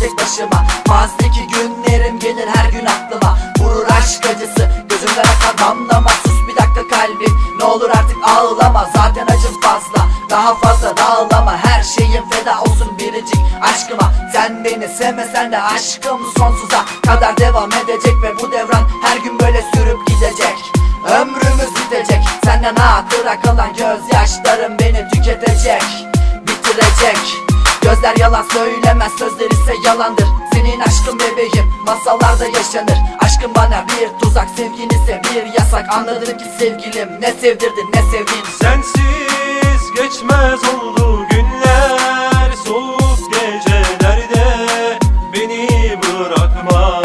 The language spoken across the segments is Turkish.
tek başıma. Mazideki günlerim gelir her gün aklıma. Vurur aşk acısı, gözümden akan damlama. Sus bir dakika kalbim, ne olur artık ağlama. Zaten acım fazla, daha fazla dağlama. Her şeyim feda olsun biricik aşkıma. Sen beni sevmesen de aşkım sonsuza kadar devam edecek. Ve bu devran her gün böyle sürüp gidecek. Ömrümüz bitecek, senden hatıra kalan gözyaşlarım beni tüketecek, bitirecek. Gözler yalan söylemez, sözler ise yalandır. Senin aşkın bebeğim, masallarda yaşanır. Aşkın bana bir tuzak, sevgin ise bir yasak. Anladım ki sevgilim, ne sevdirdin ne sevdin. Sensiz geçmez oldu günler, soğuk gecelerde beni bırakma.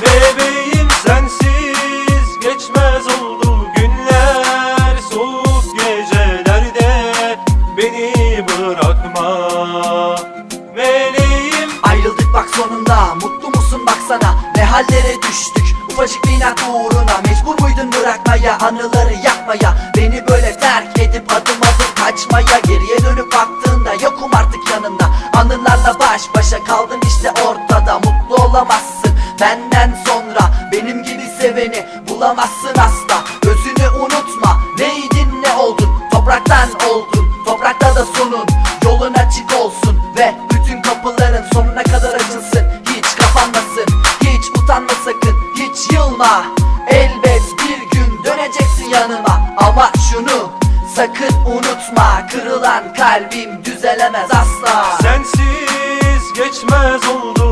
Bebeğim sensiz geçmez oldu günler, soğuk gecelerde beni bırakma. Meleğim. Ayrıldık bak sonunda, mutlu musun baksana ne hallere düştük. Ufacık bir inat uğruna mecbur muydun bırakmaya, anıları yakmaya, beni böyle terk edip adım adım kaçmaya. Geriye dönüp baktığında yokum artık yanında. Anılarla baş başa kaldın işte ortada. Mutlu olamazsın benden sonra, benim gibi seveni bulamazsın asla. Özünü unutma, neydin ne oldun, topraktan oldun, toprakta da sonun. Yolun açık olsun ve bütün kapıların sonuna kadar açılsın. Hiç kapanmasın, hiç utanma sakın, hiç yılma. Elbet bir gün döneceksin yanıma. Ama şunu sakın unutma, kırılan kalbim düzelemez asla. Sensiz geçmez oldu